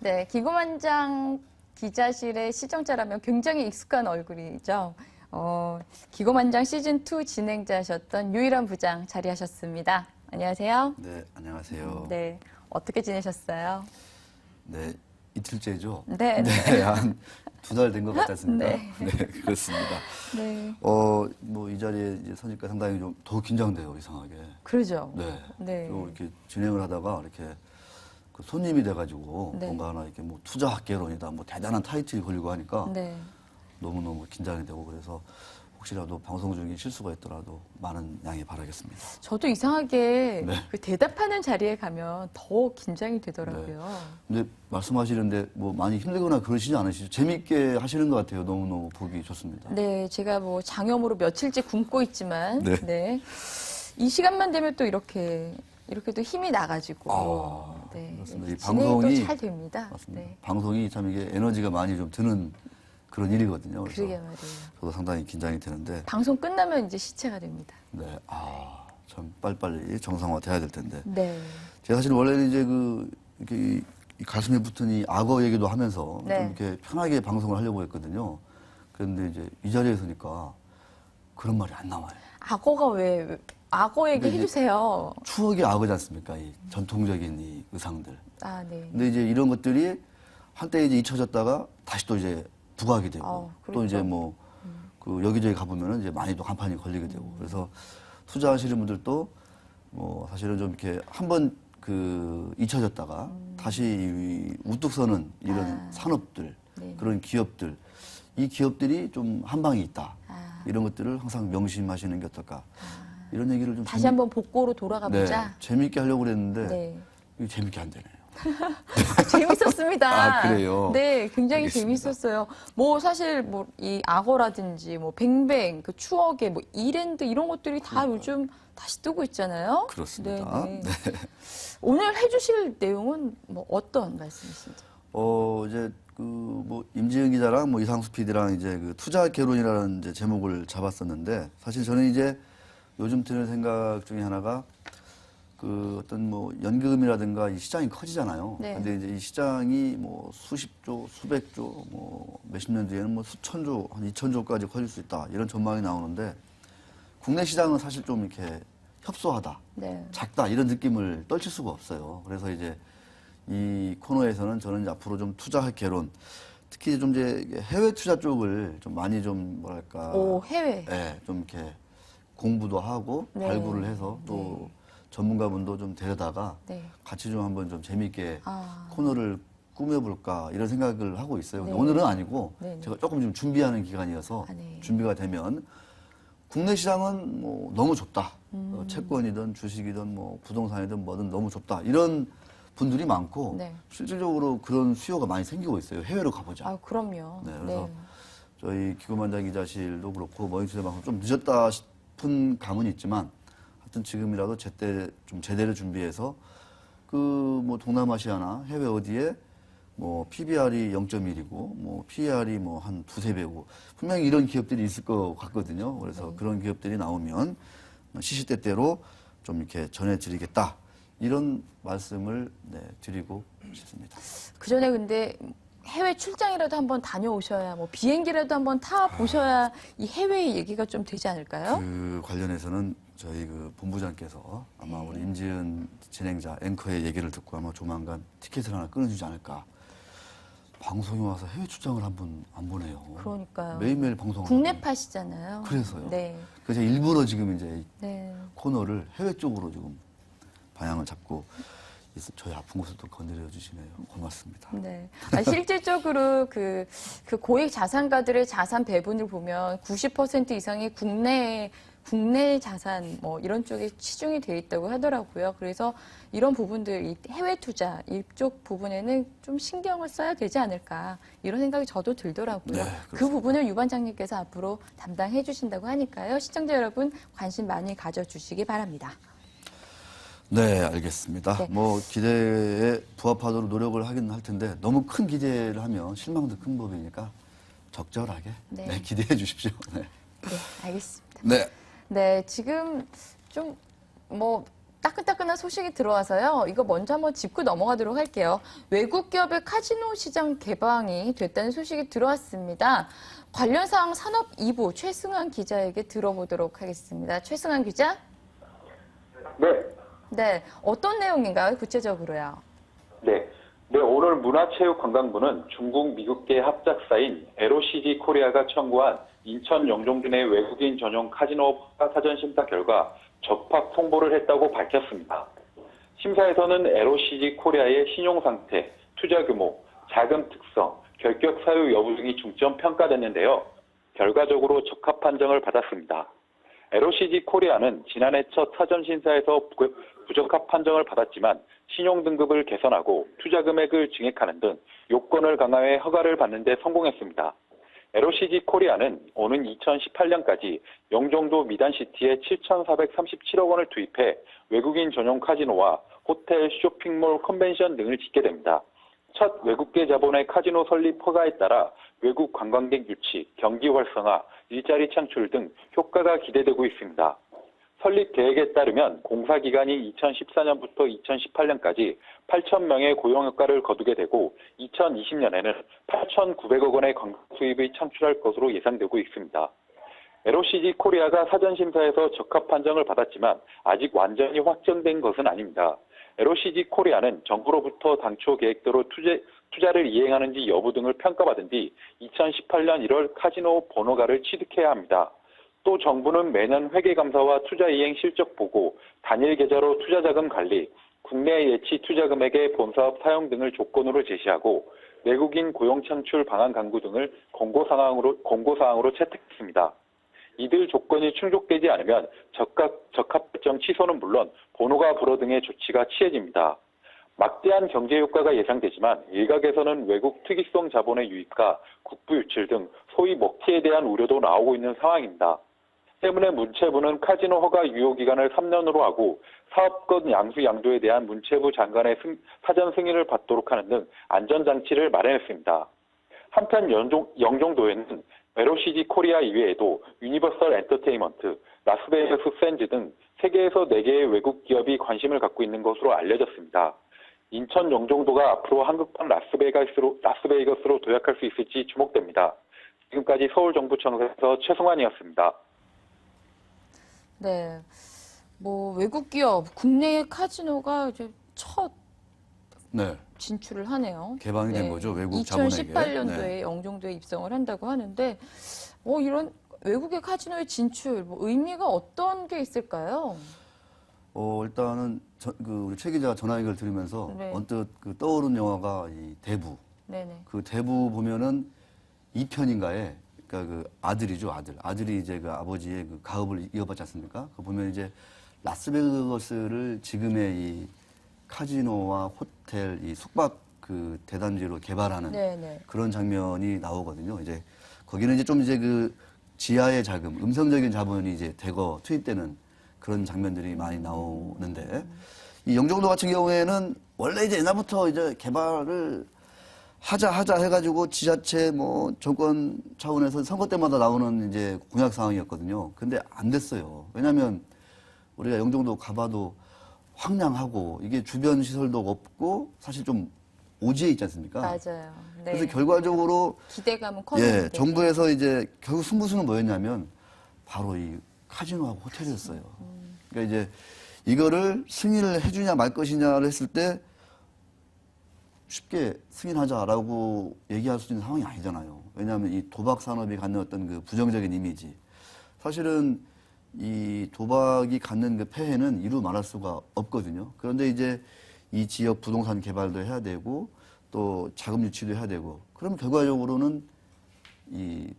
네, 기고만장 기자실의 시청자라면 굉장히 익숙한 얼굴이죠. 기고만장 시즌2 진행자셨던 유일한 부장 자리하셨습니다. 안녕하세요. 네, 안녕하세요. 네, 어떻게 지내셨어요? 네, 이틀째죠? 네, 네, 한 2달 된 것 같았습니다. 네. 네, 그렇습니다. 네. 뭐 이 자리에 이제 서니까 상당히 좀 더 긴장돼요, 이상하게. 그러죠. 네. 네. 또 이렇게 진행을 하다가 이렇게 그 손님이 돼가지고 네. 뭔가 하나 이렇게 뭐 투자학개론이다, 뭐 대단한 타이틀이 걸리고 하니까 네. 너무너무 긴장이 되고 그래서 혹시라도 방송 중에 실수가 있더라도 많은 양해 바라겠습니다. 저도 이상하게 네. 그 대답하는 자리에 가면 더 긴장이 되더라고요. 근데 말씀하시는데 뭐 많이 힘들거나 그러시지 않으시죠? 재밌게 하시는 것 같아요. 너무너무 보기 좋습니다. 네, 제가 뭐 장염으로 며칠째 굶고 있지만, 네. 네. 이 시간만 되면 또 이렇게 또 힘이 나가지고, 네. 그렇습니다. 이 진행이 방송이 또 잘 됩니다. 맞습니다. 네. 방송이 참 이게 에너지가 많이 좀 드는 그런 일이거든요. 그래서 그러게 말이에요. 저도 상당히 긴장이 되는데, 방송 끝나면 이제 시체가 됩니다. 네, 참 빨리빨리 정상화 돼야 될 텐데. 네. 제가 사실 원래는 이제 이렇게 이 가슴에 붙은 이 악어 얘기도 하면서 네. 좀 이렇게 편하게 방송을 하려고 했거든요. 그런데 이제 이 자리에 서니까 그런 말이 안 나와요. 악어 얘기 근데 이제 해주세요. 추억의 악어지 않습니까? 이 전통적인 이 의상들. 아, 네. 근데 이제 이런 것들이 한때 이제 잊혀졌다가 다시 또 이제 부각이 되고 그렇죠. 또 이제 뭐 그 여기저기 가보면은 이제 많이 또 간판이 걸리게 되고 그래서 투자하시는 분들도 뭐 사실은 좀 이렇게 한번 잊혀졌다가 다시 우뚝 서는 이런 산업들 네. 그런 기업들 이 기업들이 좀 한 방이 있다 이런 것들을 항상 명심하시는 게 어떨까 이런 얘기를 좀 다시 한번 복고로 돌아가 보자. 네, 재미있게 하려고 그랬는데 네. 이게 재미있게 안 되네요. 재밌었습니다. 아, 그래요? 네, 굉장히 알겠습니다. 재밌었어요. 뭐 사실 뭐 이 악어라든지 뭐 뱅뱅 그 추억의 뭐 이랜드 이런 것들이 다 요즘 다시 뜨고 있잖아요. 그렇습니다. 네, 네. 오늘 해주실 내용은 뭐 어떤 말씀이신지? 이제 뭐 임지은 기자랑 뭐 이상수 PD랑 이제 투자 개론이라는 이제 제목을 잡았었는데 사실 저는 이제 요즘 드는 생각 중에 하나가 어떤 뭐 연금이라든가 이 시장이 커지잖아요. 네. 근데 이제 이 시장이 뭐 수십조, 수백조, 뭐 몇십 년 뒤에는 뭐 수천조, 한 2천조까지 커질 수 있다. 이런 전망이 나오는데 국내 시장은 사실 좀 이렇게 협소하다. 네. 작다. 이런 느낌을 떨칠 수가 없어요. 그래서 이제 이 코너에서는 저는 이제 앞으로 좀 투자 개론, 특히 좀 이제 해외 투자 쪽을 좀 많이 좀 뭐랄까. 해외. 네, 좀 이렇게 공부도 하고 네. 발굴을 해서 또 전문가분도 좀 데려다가 네. 같이 좀 한번 좀 재미있게 아. 코너를 꾸며볼까 이런 생각을 하고 있어요. 근데 네. 오늘은 아니고 네, 네. 제가 조금 좀 준비하는 기간이어서 네. 준비가 되면 국내 시장은 뭐 너무 좁다. 채권이든 주식이든 뭐 부동산이든 뭐든 너무 좁다. 이런 분들이 많고 네. 실질적으로 그런 수요가 많이 생기고 있어요. 해외로 가보자. 아, 그럼요. 네, 그래서 저희 기고만장 기자실도 그렇고 머니투데 방송 좀 늦었다 싶은 감은 있지만 하여튼 지금이라도 제대로 준비해서 뭐 동남아시아나 해외 어디에 뭐 PBR이 0.1이고 뭐 PER이 뭐 한 두세 배고 분명히 이런 기업들이 있을 것 같거든요. 그래서 그런 기업들이 나오면 시시때때로 좀 이렇게 전해드리겠다. 이런 말씀을 드리고 싶습니다. 그 전에 근데 해외 출장이라도 한번 다녀오셔야 뭐 비행기라도 한번 타 보셔야 이 해외 얘기가 좀 되지 않을까요? 그 관련해서는 저희 본부장께서 아마 우리 임지은 진행자 앵커의 얘기를 듣고 아마 조만간 티켓을 하나 끊어주지 않을까. 방송에 와서 해외 출장을 한 번 안 보내요. 그러니까요. 매일매일 방송. 국내파시잖아요. 그래서요. 네. 그래서 일부러 지금 이제 이 네. 코너를 해외 쪽으로 지금 방향을 잡고 저희 아픈 곳을 또 건드려 주시네요. 고맙습니다. 네. 실질적으로 그 고액 자산가들의 자산 배분을 보면 90% 이상이 국내 자산 뭐 이런 쪽에 치중이 돼 있다고 하더라고요. 그래서 이런 부분들, 이 해외 투자 이쪽 부분에는 좀 신경을 써야 되지 않을까 이런 생각이 저도 들더라고요. 네, 그 부분을 유 반장님께서 앞으로 담당해 주신다고 하니까요. 시청자 여러분 관심 많이 가져주시기 바랍니다. 네, 알겠습니다. 네. 뭐 기대에 부합하도록 노력을 하긴 할 텐데 너무 큰 기대를 하면 실망도 큰 법이니까 적절하게 네. 기대해 주십시오. 네. 네, 알겠습니다. 네. 네, 지금 좀 뭐 따끈따끈한 소식이 들어와서요. 이거 먼저 한번 짚고 넘어가도록 할게요. 외국 기업의 카지노 시장 개방이 됐다는 소식이 들어왔습니다. 관련 사항 산업 2부 최승환 기자에게 들어보도록 하겠습니다. 최승환 기자? 네. 네, 어떤 내용인가요? 구체적으로요. 네. 오늘 문화체육관광부는 중국 미국계 합작사인 LOCG 코리아가 청구한 인천 영종도 내 외국인 전용 카지노 사전 심사 결과 적합 통보를 했다고 밝혔습니다. 심사에서는 LOCG 코리아의 신용 상태, 투자 규모, 자금 특성, 결격 사유 여부 등이 중점 평가됐는데요. 결과적으로 적합 판정을 받았습니다. LOCG 코리아는 지난해 첫 사전 심사에서 부적합 판정을 받았지만 신용 등급을 개선하고 투자 금액을 증액하는 등 요건을 강화해 허가를 받는 데 성공했습니다. LOCG 코리아는 오는 2018년까지 영종도 미단시티에 7,437억 원을 투입해 외국인 전용 카지노와 호텔, 쇼핑몰, 컨벤션 등을 짓게 됩니다. 첫 외국계 자본의 카지노 설립 허가에 따라 외국 관광객 유치, 경기 활성화, 일자리 창출 등 효과가 기대되고 있습니다. 설립 계획에 따르면 공사 기간이 2014년부터 2018년까지 8,000명의 고용 효과를 거두게 되고 2020년에는 8,900억 원의 관광 수입을 창출할 것으로 예상되고 있습니다. LOCG 코리아가 사전 심사에서 적합 판정을 받았지만 아직 완전히 확정된 것은 아닙니다. LOCG 코리아는 정부로부터 당초 계획대로 투자를 이행하는지 여부 등을 평가받은 뒤 2018년 1월 카지노 번호가를 취득해야 합니다. 또 정부는 매년 회계감사와 투자 이행 실적 보고, 단일 계좌로 투자자금 관리, 국내 예치 투자 금액의 본사업 사용 등을 조건으로 제시하고 외국인 고용 창출 방안 강구 등을 공고사항으로 채택했습니다. 이들 조건이 충족되지 않으면 적합 결정 취소는 물론 번호가 불허 등의 조치가 취해집니다. 막대한 경제 효과가 예상되지만 일각에서는 외국 특이성 자본의 유입과 국부 유출 등 소위 먹튀에 대한 우려도 나오고 있는 상황입니다. 때문에 문체부는 카지노 허가 유효 기간을 3년으로 하고 사업권 양수 양도에 대한 문체부 장관의 사전 승인을 받도록 하는 등 안전장치를 마련했습니다. 한편 영종도에는 LOCG 코리아 이외에도 유니버설 엔터테인먼트, 라스베이거스 샌즈 등 세계에서 4개의 외국 기업이 관심을 갖고 있는 것으로 알려졌습니다. 인천 영종도가 앞으로 한국판 라스베이거스로 도약할 수 있을지 주목됩니다. 지금까지 서울정부청에서 최승환이었습니다. 네, 뭐 외국 기업, 국내 카지노가 이제 첫 네. 진출을 하네요. 개방이 된 거죠, 외국 자본에게. 2018년도에 네. 영종도에 입성을 한다고 하는데, 이런 외국의 카지노의 진출, 의미가 어떤 게 있을까요? 일단은 우리 최 기자가 전화 연결 들으면서 네. 언뜻 떠오른 영화가 이 대부. 네네. 그 대부 보면은 2편인가에 그러니까 그 아들이죠, 아들이 이제 그 아버지의 그 가업을 이어받지 않습니까? 그 보면 이제 라스베가스를 지금의 이 카지노와 호텔, 이 숙박 그 대단지로 개발하는 네네. 그런 장면이 나오거든요. 이제 거기는 이제 좀 이제 그 지하의 자금, 음성적인 자본이 이제 대거 투입되는 그런 장면들이 많이 나오는데 이 영종도 같은 경우에는 원래 이제 옛날부터 이제 개발을 하자 해가지고 지자체 뭐 정권 차원에서 선거 때마다 나오는 이제 공약 사항이었거든요. 근데 안 됐어요. 왜냐하면 우리가 영종도 가봐도 황량하고 이게 주변 시설도 없고 사실 좀 오지에 있지 않습니까? 맞아요. 네. 그래서 결과적으로 기대감은 컸는데. 정부에서 이제 결국 승부수는 뭐였냐면 바로 이 카지노하고 호텔이었어요. 그러니까 이제 이거를 승인을 해주냐 말 것이냐를 했을 때 쉽게 승인하자라고 얘기할 수 있는 상황이 아니잖아요. 왜냐하면 이 도박 산업이 갖는 어떤 그 부정적인 이미지. 사실은 이 도박이 갖는 그 폐해는 이루 말할 수가 없거든요. 그런데 이제 이 지역 부동산 개발도 해야 되고 또 자금 유치도 해야 되고 그럼 결과적으로는 이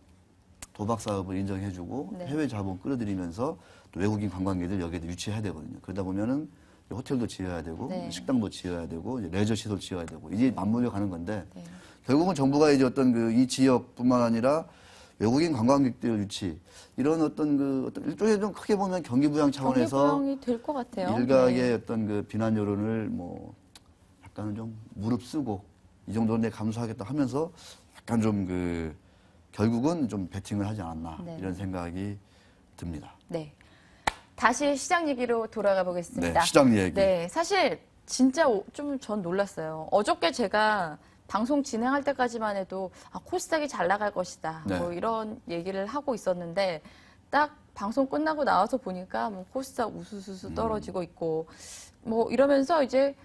도박 사업을 인정해주고 네. 해외 자본 끌어들이면서 또 외국인 관광객들 여기에도 유치해야 되거든요. 그러다 보면은 호텔도 지어야 되고 네. 식당도 지어야 되고 이제 레저 시설 지어야 되고 이제 맞물려 가는 건데 네. 결국은 정부가 이제 어떤 그 이 지역뿐만 아니라 외국인 관광객들 유치 이런 어떤 일종의 좀 크게 보면 경기부양 차원에서 경기부양이 될 것 같아요. 일각의 네. 어떤 그 비난 여론을 뭐 약간은 좀 무릅쓰고 이 정도는 내 감수하겠다 하면서 약간 좀 그 결국은 좀 베팅을 하지 않았나 네. 이런 생각이 듭니다. 네. 다시 시장 얘기로 돌아가 보겠습니다. 네, 시장 얘기. 네, 사실 진짜 좀 전 놀랐어요. 어저께 제가 방송 진행할 때까지만 해도 코스닥이 잘 나갈 것이다. 네. 뭐 이런 얘기를 하고 있었는데 딱 방송 끝나고 나와서 보니까 뭐 코스닥 우수수수 떨어지고 있고 뭐 이러면서 이제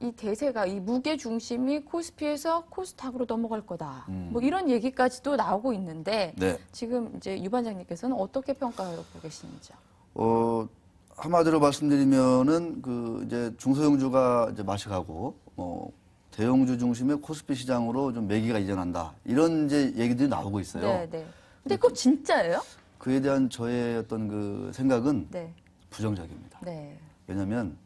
이 대세가 이 무게 중심이 코스피에서 코스닥으로 넘어갈 거다. 뭐 이런 얘기까지도 나오고 있는데 네. 지금 이제 유 반장님께서는 어떻게 평가하고 계시는지요? 한마디로 말씀드리면은 그 이제 중소형주가 이제 맛이 가고 대형주 중심의 코스피 시장으로 좀 매기가 이전한다. 이런 이제 얘기들이 나오고 있어요. 네, 네. 근데 그거 진짜예요? 그에 대한 저의 어떤 그 생각은 네. 부정적입니다. 네. 왜냐하면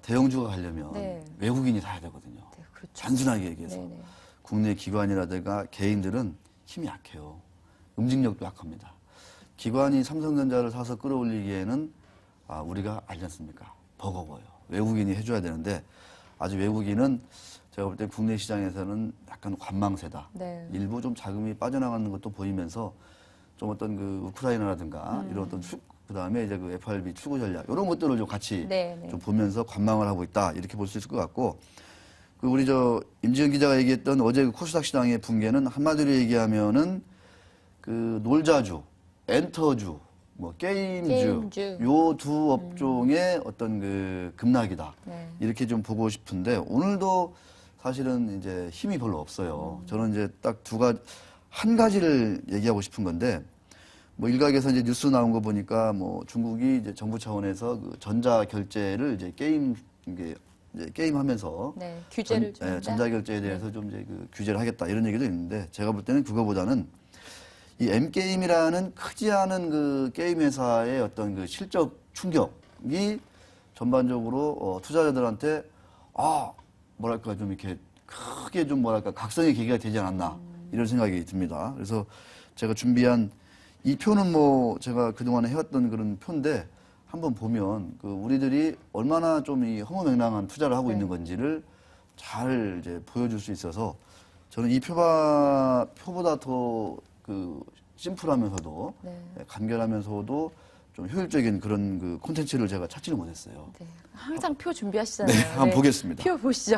대형주가 가려면 네. 외국인이 사야 되거든요. 네, 그렇죠. 단순하게 얘기해서 네, 네. 국내 기관이라든가 개인들은 힘이 약해요. 움직력도 약합니다. 기관이 삼성전자를 사서 끌어올리기에는 우리가 알지 않습니까? 버거워요. 외국인이 해줘야 되는데 아직 외국인은 제가 볼 때 국내 시장에서는 약간 관망세다. 네. 일부 좀 자금이 빠져나가는 것도 보이면서 좀 어떤 그 우크라이나라든가 이런 어떤 그다음에 이제 그 FRB 출구 전략 이런 것들을 좀 같이 네, 네. 좀 보면서 관망을 하고 있다 이렇게 볼 수 있을 것 같고 그 우리 저 임지영 기자가 얘기했던 어제 그 코스닥 시장의 붕괴는 한마디로 얘기하면은 그 놀자주, 엔터주, 뭐 게임주 요 두 업종의 어떤 그 급락이다 네. 이렇게 좀 보고 싶은데 오늘도 사실은 이제 힘이 별로 없어요. 저는 이제 딱 한 가지를 얘기하고 싶은 건데 뭐 일각에서 이제 뉴스 나온 거 보니까 뭐 중국이 이제 정부 차원에서 그 전자 결제를 이제 게임하면서 네, 규제를 좀 한다? 전자 결제에 대해서 좀 이제 그 규제를 하겠다 이런 얘기도 있는데 제가 볼 때는 그거보다는 이 M게임이라는 크지 않은 그 게임 회사의 어떤 그 실적 충격이 전반적으로 투자자들한테 뭐랄까 좀 이렇게 크게 좀 뭐랄까 각성의 계기가 되지 않았나 이런 생각이 듭니다. 그래서 제가 준비한 이 표는 뭐 제가 그동안에 해왔던 그런 표인데 한번 보면 그 우리들이 얼마나 좀 이 허무맹랑한 투자를 하고 있는 건지를 잘 이제 보여줄 수 있어서 저는 이 표보다 더 그 심플하면서도 네. 간결하면서도 좀 효율적인 그런 그 콘텐츠를 제가 찾지를 못했어요. 네. 항상 표 준비하시잖아요. 네, 한번 보겠습니다. 표 보시죠.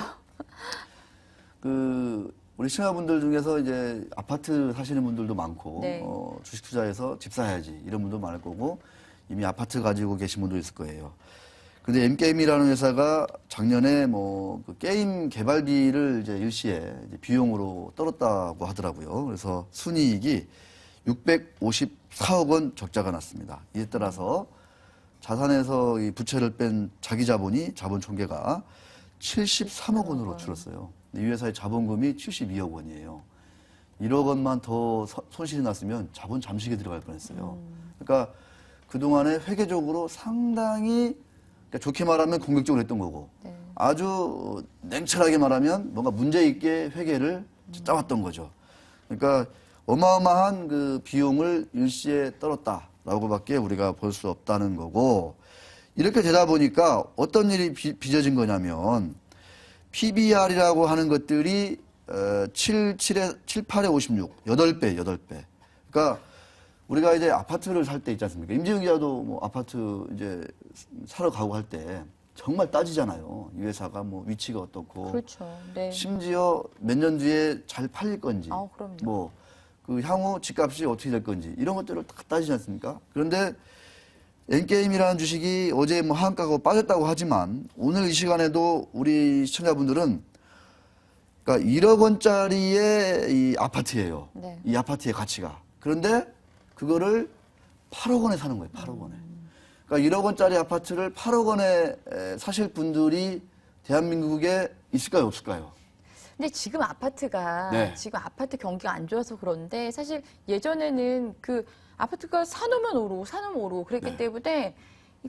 그 우리 시청자분들 중에서 이제 아파트 사시는 분들도 많고 네. 주식 투자해서 집 사야지 이런 분도 많을 거고 이미 아파트 가지고 계신 분도 있을 거예요. 근데 M게임이라는 회사가 작년에 뭐 그 게임 개발비를 이제 일시에 이제 비용으로 떨었다고 하더라고요. 그래서 순이익이 654억 원 적자가 났습니다. 이에 따라서 자산에서 이 부채를 뺀 자기 자본 총계가 73억 원으로 줄었어요. 이 회사의 자본금이 72억 원이에요. 1억 원만 더 손실이 났으면 자본 잠식에 들어갈 뻔했어요. 그러니까 그동안에 회계적으로 상당히 그러니까 좋게 말하면 공격적으로 했던 거고 네. 아주 냉철하게 말하면 뭔가 문제 있게 회계를 짜왔던 거죠. 그러니까 어마어마한 그 비용을 일시에 떨었다라고밖에 우리가 볼 수 없다는 거고 이렇게 되다 보니까 어떤 일이 빚어진 거냐면 PBR이라고 하는 것들이 7, 8에 56, 8배. 그러니까 우리가 이제 아파트를 살 때 있지 않습니까? 임지영 기자도 뭐 아파트 이제 사러 가고 할 때 정말 따지잖아요. 이 회사가 뭐 위치가 어떻고. 그렇죠. 네. 심지어 몇 년 뒤에 잘 팔릴 건지. 그럼요. 뭐 그 향후 집값이 어떻게 될 건지 이런 것들을 다 따지지 않습니까? 그런데 N게임이라는 주식이 어제 뭐 하한가가 빠졌다고 하지만 오늘 이 시간에도 우리 시청자분들은 그러니까 1억 원짜리의 이 아파트예요. 네. 이 아파트의 가치가. 그런데 그거를 8억 원에 사는 거예요. 8억 원에. 그러니까 1억 원짜리 아파트를 8억 원에 사실 분들이 대한민국에 있을까요, 없을까요? 근데 지금 아파트가 네. 지금 아파트 경기가 안 좋아서 그런데 사실 예전에는 그 아파트가 사놓으면 오르고 그랬기 네. 때문에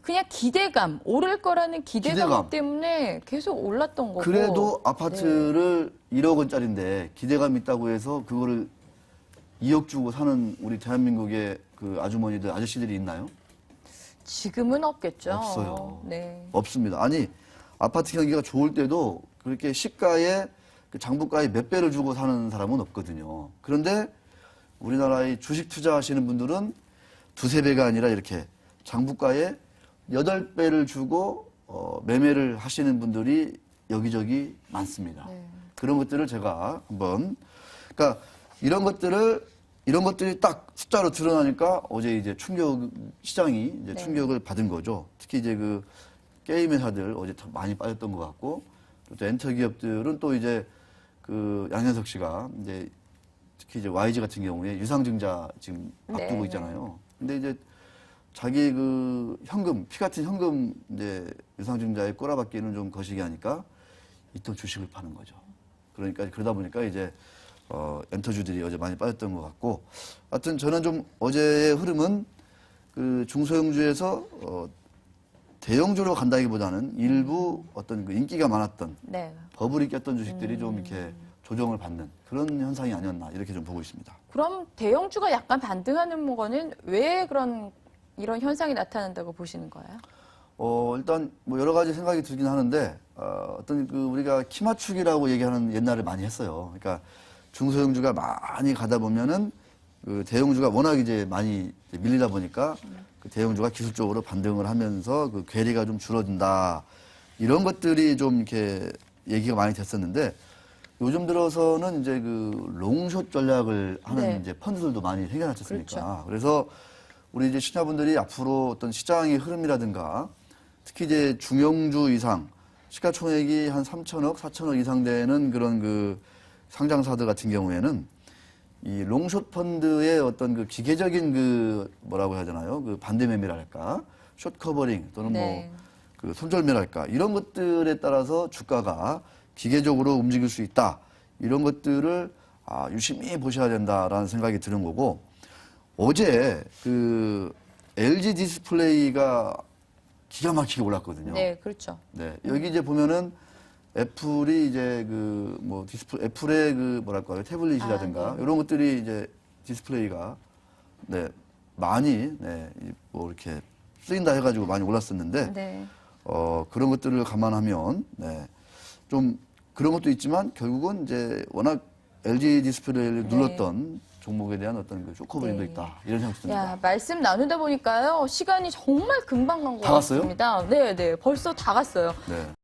그냥 기대감 오를 거라는 기대감 기대감. 때문에 계속 올랐던 거고. 그래도 아파트를 1억 원짜리인데 기대감 있다고 해서 그거를 2억 주고 사는 우리 대한민국의 그 아주머니들, 아저씨들이 있나요? 지금은 없겠죠. 없어요. 네. 없습니다. 아니, 아파트 경기가 좋을 때도 그렇게 시가에 그 장부가에 몇 배를 주고 사는 사람은 없거든요. 그런데 우리나라의 주식 투자하시는 분들은 두세 배가 아니라 이렇게 장부가의 8배를 주고 매매를 하시는 분들이 여기저기 많습니다. 네. 그런 것들을 제가 한번, 그러니까 이런 것들이 딱 숫자로 드러나니까 어제 이제 시장이 이제 네. 충격을 받은 거죠. 특히 이제 그 게임 회사들 어제 더 많이 빠졌던 것 같고, 또 엔터 기업들은 또 이제 그 양현석 씨가 이제 특히 이제 YG 같은 경우에 유상증자 지금 앞두고 네, 있잖아요. 근데 이제 자기 그 현금, 피 같은 현금 이제 유상증자에 꼬라박기는 좀 거시기 하니까 이 또 주식을 파는 거죠. 그러니까 그러다 보니까 이제 엔터주들이 어제 많이 빠졌던 것 같고, 하여튼 저는 좀 어제의 흐름은 그 중소형주에서 대형주로 간다기보다는 일부 어떤 그 인기가 많았던 네. 버블이 꼈던 주식들이 좀 이렇게 조정을 받는 그런 현상이 아니었나 이렇게 좀 보고 있습니다. 그럼 대형주가 약간 반등하는 거는 왜 이런 현상이 나타난다고 보시는 거예요? 일단 뭐 여러 가지 생각이 들긴 하는데 어떤 그 우리가 키 맞추기라고 얘기하는 옛날에 많이 했어요. 그러니까 중소형주가 많이 가다 보면은 그 대형주가 워낙 이제 많이 이제 밀리다 보니까 그 대형주가 기술적으로 반등을 하면서 그 괴리가 좀 줄어든다. 이런 것들이 좀 이렇게 얘기가 많이 됐었는데 요즘 들어서는 이제 그 롱숏 전략을 하는 네. 이제 펀드들도 많이 생겨났지 않습니까? 그렇죠. 그래서 우리 이제 시청자분들이 앞으로 어떤 시장의 흐름이라든가 특히 이제 중형주 이상 시가총액이 한 3천억, 4천억 이상 되는 그런 그 상장사들 같은 경우에는 이 롱숏 펀드의 어떤 그 기계적인 그 뭐라고 해야 되나요? 그 반대 매매랄까? 숏 커버링 또는 네. 뭐 그 손절매랄까? 이런 것들에 따라서 주가가 기계적으로 움직일 수 있다. 이런 것들을 유심히 보셔야 된다라는 생각이 드는 거고, 어제 그 LG 디스플레이가 기가 막히게 올랐거든요. 네, 그렇죠. 네, 여기 이제 보면은 애플이 이제 그 뭐 애플의 그 뭐랄까요 태블릿이라든가 네. 이런 것들이 이제 디스플레이가 네 많이 뭐 이렇게 쓰인다 해가지고 많이 올랐었는데 네. 그런 것들을 감안하면 좀 그런 것도 있지만 결국은 이제 워낙 LG 디스플레이를 네. 눌렀던 종목에 대한 어떤 그 쇼커버링도 네. 있다 이런 생각이 듭니다. 야, 말씀 나누다 보니까요. 시간이 정말 금방 간 것 다 갔어요? 같습니다. 네, 네. 벌써 다 갔어요. 네.